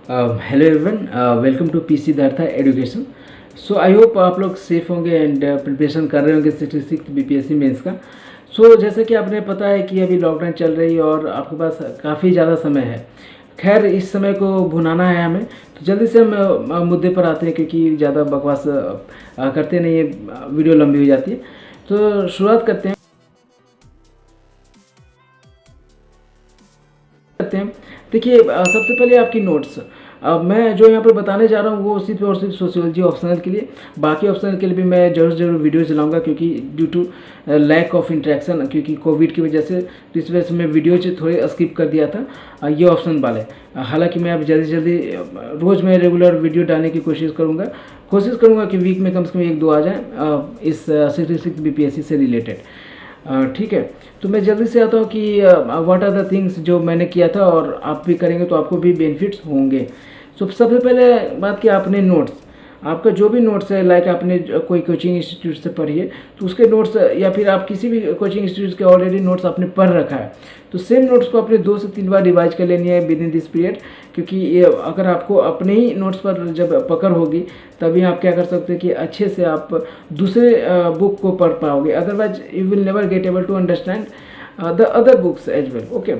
Hello everyone, welcome to P Siddhartha education. So I hope आप लोग safe होंगे and preparation कर रहे होंगे 66 बीपीएससी मेंस का। सो जैसे कि आपने पता है कि अभी लॉकडाउन चल रही है और आपके पास काफ़ी ज़्यादा समय है। खैर, इस समय को भुनाना है हमें, तो जल्दी से हम मुद्दे पर आते हैं क्योंकि ज़्यादा बकवास करते नहीं, ये वीडियो लंबी हो जाती है। तो शुरुआत करते हैं। देखिए, सबसे पहले आपकी नोट्स। अब मैं जो यहाँ पर बताने जा रहा हूँ वो सिर्फ और सिर्फ सोशियोलॉजी ऑप्शनल के लिए। बाकी ऑप्शनल के लिए भी मैं ज़रूर वीडियोज़ लाऊंगा क्योंकि due to lack of interaction, क्योंकि कोविड की वजह से, तो इस वजह से मैं वीडियोज थोड़े स्किप कर दिया था ये ऑप्शन वाले। हालांकि मैं अब जल्दी रोज़ मैं रेगुलर वीडियो डालने की कोशिश करूँगा कि वीक में कम से कम 1-2 आ जाए इस 66 बीपीएससी से रिलेटेड। ठीक है, तो मैं जल्दी से आता हूँ कि व्हाट आर द थिंग्स जो मैंने किया था और आप भी करेंगे तो आपको भी बेनिफिट्स होंगे। सो सबसे पहले बात कि आपने नोट्स, आपका जो भी नोट्स है, लाइक आपने कोई कोचिंग इंस्टीट्यूट से पढ़ी है तो उसके नोट्स, या फिर आप किसी भी कोचिंग इंस्टीट्यूट के ऑलरेडी नोट्स आपने पढ़ रखा है तो सेम नोट्स को आपने 2 से 3 बार रिवाइज कर लेनी है विद इन दिस पीरियड। क्योंकि ये अगर आपको अपने ही नोट्स पर जब पकड़ होगी तभी आप क्या कर सकते हैं कि अच्छे से आप दूसरे बुक को पढ़ पाओगे, otherwise you will never get able to understand the other books as well. Okay,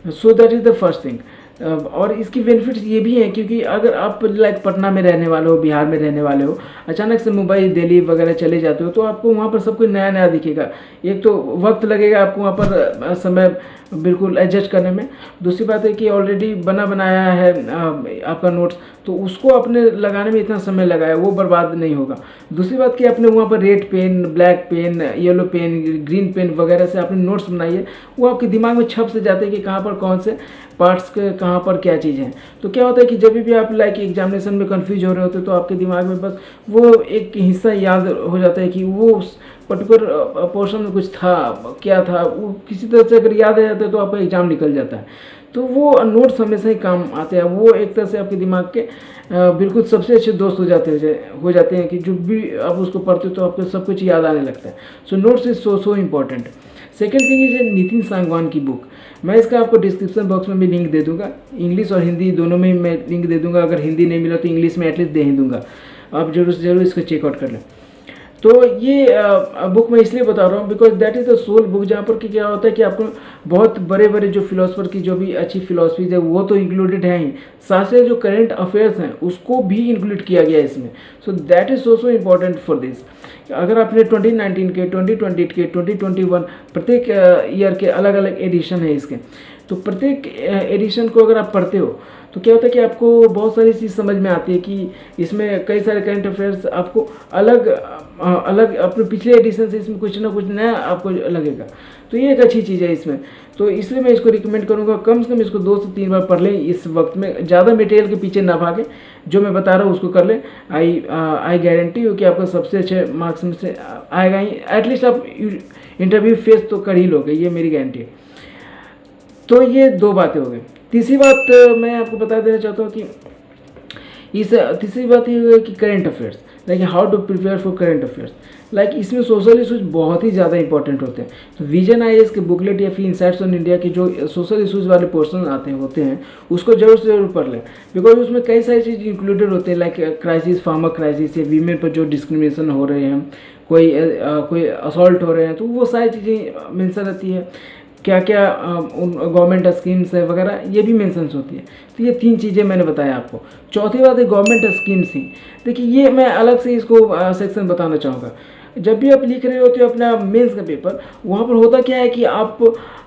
so that is the first thing. और इसकी बेनिफिट्स ये भी हैं क्योंकि अगर आप लाइक पटना में रहने वाले हो, बिहार में रहने वाले हो, अचानक से मुंबई, दिल्ली वगैरह चले जाते हो तो आपको वहाँ पर सब कुछ नया नया दिखेगा। एक तो वक्त लगेगा आपको वहाँ पर समय बिल्कुल एडजस्ट करने में। दूसरी बात है कि ऑलरेडी बना बनाया है आपका नोट्स, तो उसको अपने लगाने में इतना समय लगा है वो बर्बाद नहीं होगा। दूसरी बात कि आपने वहाँ पर red pen, black pen, yellow pen, green pen वगैरह से आपने नोट्स बनाई है, वो आपके दिमाग में छप से जाते हैं कि कहाँ पर कौन से पार्ट्स के कहाँ पर क्या चीज़ है। तो क्या होता है कि जब भी आप लाइक एग्जामिनेशन में कंफ्यूज हो रहे होते तो आपके दिमाग में बस वो एक हिस्सा याद हो जाता है कि वो उस पर्टिकुलर पोर्शन में कुछ था, क्या था, वो किसी तरह से अगर याद आ जाता है तो आपका एग्ज़ाम निकल जाता है। तो वो नोट्स हमेशा ही काम आते हैं, वो एक तरह से आपके दिमाग के बिल्कुल सबसे अच्छे दोस्त हो जाते हैं कि जो भी आप उसको पढ़ते हो तो आपको सब कुछ याद आने लगता है। So notes is so important. Second thing is Nitin Sangwan की बुक। मैं इसका आपको डिस्क्रिप्शन बॉक्स में भी लिंक दे दूंगा, इंग्लिश और हिंदी दोनों में मैं लिंक दे दूंगा। अगर हिंदी नहीं मिला तो इंग्लिश में एटलीस्ट दे ही दूंगा, आप जरूर इसको चेकआउट कर लें। तो ये बुक मैं इसलिए बता रहा हूँ because that is the sole book, जहाँ पर कि क्या होता है कि आपको बहुत बड़े जो फिलोसफर की जो भी अच्छी फिलोसफीज है वो तो इंक्लूडेड है ही, साथ से जो करंट अफेयर्स हैं उसको भी इंक्लूड किया गया है इसमें। सो that is so important for this. अगर आपने 2019 के, 2020 के, 2021 प्रत्येक ईयर के अलग अलग एडिशन है इसके, तो प्रत्येक एडिशन को अगर आप पढ़ते हो तो क्या होता है कि आपको बहुत सारी चीज़ समझ में आती है कि इसमें कई सारे करंट अफेयर्स आपको अलग अपने पिछले एडिशन से इसमें कुछ ना कुछ नया आपको लगेगा। तो ये एक अच्छी चीज़ है इसमें, तो इसलिए मैं इसको रिकमेंड करूँगा कम से कम इसको 2 से 3 बार पढ़ लें इस वक्त में, ज़्यादा मटेरियल के पीछे ना भागे, जो मैं बता रहा हूँ उसको कर लें। आई गारंटी हो कि आपका सबसे अच्छे मार्क्स में से आएगा ही, एटलीस्ट आप इंटरव्यू फेस तो कर ही लोगे, ये मेरी गारंटी है। तो ये 2 बातें हो गई। तीसरी बात मैं आपको बता देना चाहता हूँ कि तीसरी बात ये है कि current affairs, like how to prepare for current affairs. Like इसमें सोशल इशूज बहुत ही ज़्यादा इंपॉर्टेंट होते हैं। तो विजन आईएएस के बुकलेट या फिर इनसाइट्स ऑन इंडिया के जो सोशल इशूज़ वाले पोर्शन होते हैं उसको जरूर पढ़ लें, बिकॉज उसमें कई सारी चीज़ इंक्लूडेड होते हैं, लाइक क्राइसिस, फार्मर क्राइसिस, या वीमेन पर जो डिस्क्रिमिनेशन हो रहे हैं, कोई असॉल्ट हो रहे हैं, तो वो सारी चीज़ें मेंशन रहती है। क्या क्या गवर्नमेंट स्कीम्स है वगैरह ये भी मेंशंस होती है। तो ये 3 चीज़ें मैंने बताया आपको। चौथी बात है गवर्नमेंट स्कीम्स ही। देखिए, ये मैं अलग से इसको सेक्शन बताना चाहूँगा। जब भी आप लिख रहे होते हो अपना मेंस का पेपर, वहाँ पर होता क्या है कि आप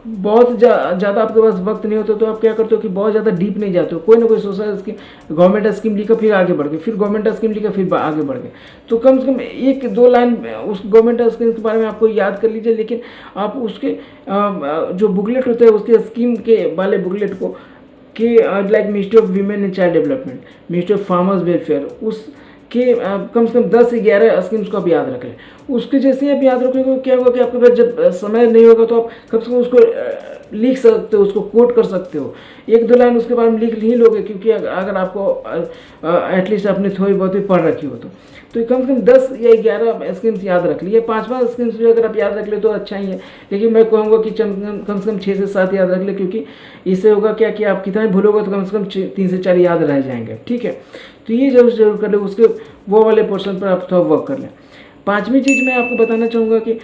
बहुत ज़्यादा आपके पास वक्त नहीं होता तो आप क्या करते हो कि बहुत ज़्यादा डीप नहीं जाते हो, कोई ना कोई सोशल स्कीम, गवर्नमेंट स्कीम लिखा, फिर आगे बढ़ गए, फिर गवर्नमेंट स्कीम लिखा, फिर आगे बढ़ गए। तो कम से कम 1-2 लाइन उस गवर्नमेंट स्कीम के बारे में आपको याद कर लीजिए, लेकिन आप उसके जो बुकलेट होते हैं उसके स्कीम के वाले बुकलेट को कि like ministry of women and child development, ministry of farmers welfare, उस कि कम से कम 10 से 11 स्कीम्स को आप याद रख लें। उसके जैसे आप याद रखोगे तो क्या होगा कि आपके पास जब समय नहीं होगा तो आप कम से कम उसको लिख सकते हो, उसको कोट कर सकते हो, 1-2 लाइन उसके बारे में लिख ही लोगे, क्योंकि अगर आपको एटलीस्ट आपने थोड़ी बहुत भी पढ़ रखी हो तो कम से कम 10 या 11 स्कीम्स याद रख लिए, 5 स्कीम्स भी अगर आप याद रख ले तो अच्छा ही है, लेकिन मैं कहूँगा कि कम से कम 6 से 7 याद रख ले, क्योंकि इससे होगा क्या कि आप कितना भूलोगे तो कम से कम 3 से 4 याद रह जाएंगे, ठीक है। तो ये जरूर कर ले, उसके वो वाले पोर्शन पर आप थोड़ा वर्क कर लें। 5वीं चीज़ मैं आपको बताना चाहूँगा कि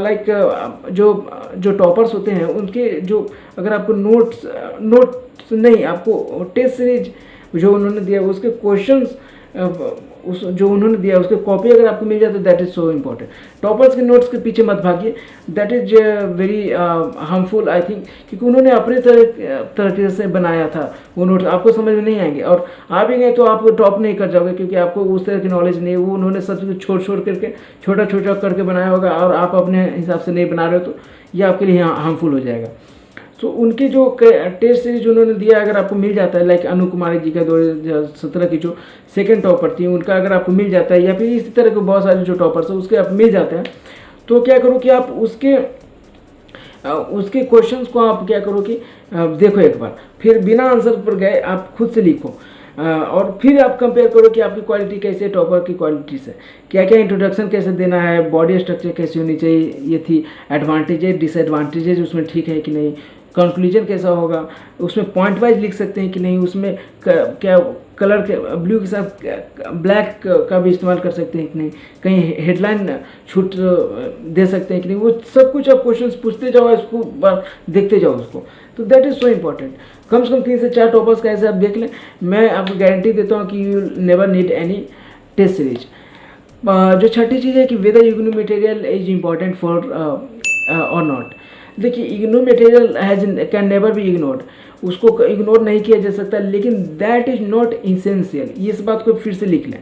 लाइक जो टॉपर्स होते हैं उनके जो, अगर आपको नोट्स नहीं, आपको टेस्ट सीरीज जो उन्होंने दिया उसके क्वेश्चंस उस जो उन्होंने दिया उसके कॉपी अगर आपको मिल जाए तो that is so important. Toppers के नोट्स के पीछे मत भागिए, that is very harmful I think, क्योंकि उन्होंने अपने तरीके से बनाया था, वो नोट्स आपको समझ में नहीं आएंगे, और आ भी गए तो आप टॉप नहीं कर जाओगे, क्योंकि आपको उस तरह की नॉलेज नहीं है। वो उन्होंने सब कुछ छोटा करके बनाया होगा, और आप अपने हिसाब से नहीं बना रहे हो तो ये आपके लिए हार्मफुल हो जाएगा। तो उनके जो टेस्ट सीरीज उन्होंने दिया अगर आपको मिल जाता है, लाइक अनु कुमारी जी का 2017 की जो सेकंड टॉपर थी उनका अगर आपको मिल जाता है, या फिर इसी तरह के बहुत सारे जो टॉपर्स हैं उसके आप मिल जाते हैं, तो क्या करो कि आप उसके क्वेश्चंस को आप क्या करो कि देखो एक बार, फिर बिना आंसर पर गए आप खुद से लिखो, और फिर आप कंपेयर करो कि आपकी क्वालिटी कैसे है टॉपर की क्वालिटी से, क्या क्या इंट्रोडक्शन कैसे देना है, बॉडी स्ट्रक्चर कैसी होनी चाहिए, ये थी एडवांटेजेस डिसएडवांटेजेस उसमें ठीक है कि नहीं, कंक्लूजन कैसा होगा, उसमें पॉइंट वाइज लिख सकते हैं कि नहीं, उसमें क्या कलर के ब्लू के साथ ब्लैक का भी इस्तेमाल कर सकते हैं कि नहीं, कहीं हेडलाइन छूट दे सकते हैं कि नहीं, वो सब कुछ आप क्वेश्चंस पूछते जाओ, इसको देखते जाओ उसको, तो दैट इज़ सो इम्पॉर्टेंट। कम से कम 3 से 4 टॉपर्स का ऐसे आप देख लें, मैं आपको गारंटी देता हूँ कि you never need any test series. जो छठी चीज़ है कि whether IGNOU material is important for और नॉट। देखिए इग्नोर material can never be ignored, उसको इग्नोर नहीं किया जा सकता, लेकिन दैट इज़ नॉट इसेंशियल, इस बात को फिर से लिख लें।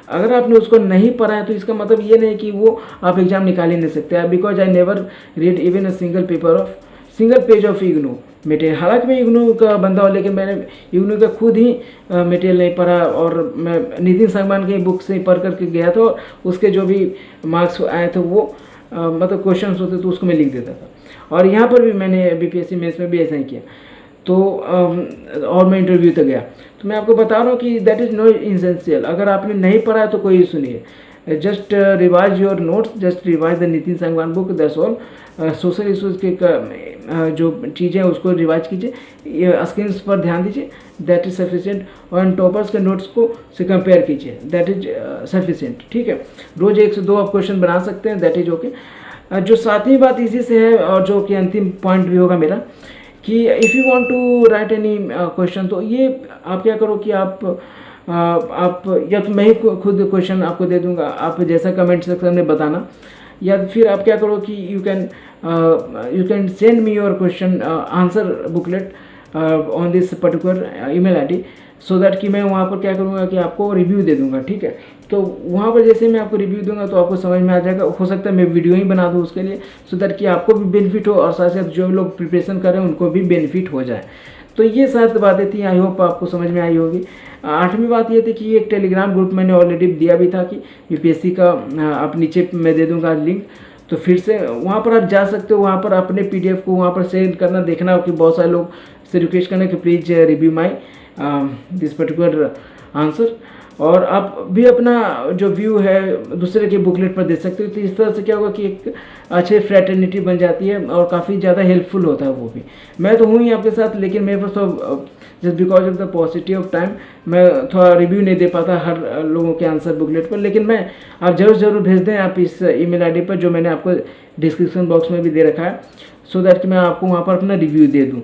अगर आपने उसको नहीं पढ़ा है तो इसका मतलब ये नहीं कि वो आप एग्जाम निकाल ही नहीं सकते, because I never read even a single page of IGNOU material. हालांकि मैं इग्नू का बंदा हूँ, लेकिन मैंने इग्नू का खुद ही मटेरियल नहीं पढ़ा, और मैं नितिन सांगवान की बुक से पढ़ करके गया था, और उसके जो भी मार्क्स आए थे वो मतलब क्वेश्चंस होते तो उसको मैं लिख देता था, और यहाँ पर भी मैंने बीपीएससी मेंस में भी ऐसा ही किया, तो और मैं इंटरव्यू तक गया। तो मैं आपको बता रहा हूँ कि दैट इज़ नॉट इसेंशियल। अगर आपने नहीं पढ़ा है तो कोई इशू नहीं है, just revise your notes, just revise the Nitin Sangwan book, that's all. Social issues के जो चीज़ें उसको रिवाइज कीजिए, स्क्रीन्स पर ध्यान दीजिए, दैट इज़ सफिशिएंट, और टॉपर्स के नोट्स को से कंपेयर कीजिए, दैट इज सफिशिएंट, ठीक है। रोज़ 1 से 2 आप क्वेश्चन बना सकते हैं, दैट इज ओके। जो 7वीं बात इसी से है, और जो कि अंतिम पॉइंट भी होगा मेरा, कि if you want to write any question, तो ये आप क्या करो कि आप या तो मैं ही खुद क्वेश्चन आपको दे दूंगा, आप जैसा कमेंट सेक्शन में बताना, या फिर आप क्या करो कि you can send me your question answer booklet on this particular email ID, so that कि मैं वहाँ पर क्या करूँगा कि आपको रिव्यू दे दूँगा, ठीक है। तो वहाँ पर जैसे मैं आपको रिव्यू दूंगा तो आपको समझ में आ जाएगा, हो सकता है मैं वीडियो ही बना दूँ उसके लिए, सो दैट कि आपको भी बेनिफिट हो, और साथ साथ जो लोग प्रिपरेशन कर रहे हैं उनको भी बेनिफिट हो जाए। तो ये 7 बातें थी, आई होप आपको समझ में आई होगी। 8वीं बात ये थी कि एक टेलीग्राम ग्रुप मैंने ऑलरेडी दिया भी था कि यूपीएससी का, आप नीचे मैं दे दूँगा लिंक, तो फिर से वहाँ पर आप जा सकते हो, वहाँ पर अपने पीडीएफ को वहाँ पर सेंड करना, देखना कि बहुत सारे लोग से रिक्वेस्ट करना कि please review my this particular answer, और आप भी अपना जो व्यू है दूसरे के बुकलेट पर दे सकते हो। तो इस तरह से क्या होगा कि एक अच्छे फ्रेटर्निटी बन जाती है, और काफ़ी ज़्यादा हेल्पफुल होता है वो भी। मैं तो हूँ ही आपके साथ, लेकिन मेरे पास तो just because of the positive of time मैं थोड़ा रिव्यू नहीं दे पाता हर लोगों के आंसर बुकलेट पर, लेकिन मैं आप ज़रूर भेज दें आप इस ईमेल आईडी पर, जो मैंने आपको डिस्क्रिप्शन बॉक्स में भी दे रखा है, सो दैट कि मैं आपको वहाँ पर अपना रिव्यू दे दूँ।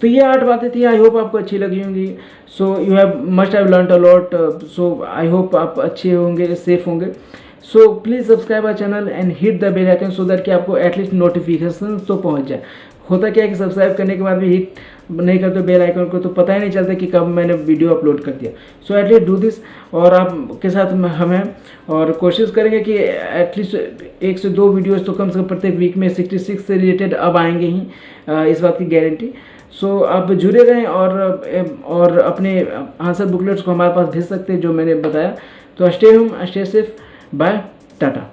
तो ये 8 बातें थी, आई होप आपको अच्छी लगी होंगी। So you must have learned a lot, so I hope आप अच्छे होंगे, सेफ होंगे। So please subscribe our channel and hit the bell icon, so that कि आपको एटलीस्ट नोटिफिकेशन तो पहुंच जाए। होता क्या है कि सब्सक्राइब करने के बाद भी हिट नहीं करते बेल आइकन को, तो पता ही नहीं चलता कि कब मैंने वीडियो अपलोड कर दिया। सो एटलीस्ट डू दिस, और आपके साथ हमें, और कोशिश करेंगे कि एटलीस्ट 1 से 2 वीडियोज़ तो कम से कम प्रत्येक वीक में 66 से रिलेटेड अब आएंगे ही, इस बात की गारंटी। सो आप जुड़े रहें, और अपने आंसर बुकलेट्स को हमारे पास भेज सकते हैं जो मैंने बताया। तो stay home, stay safe, bye, Tata.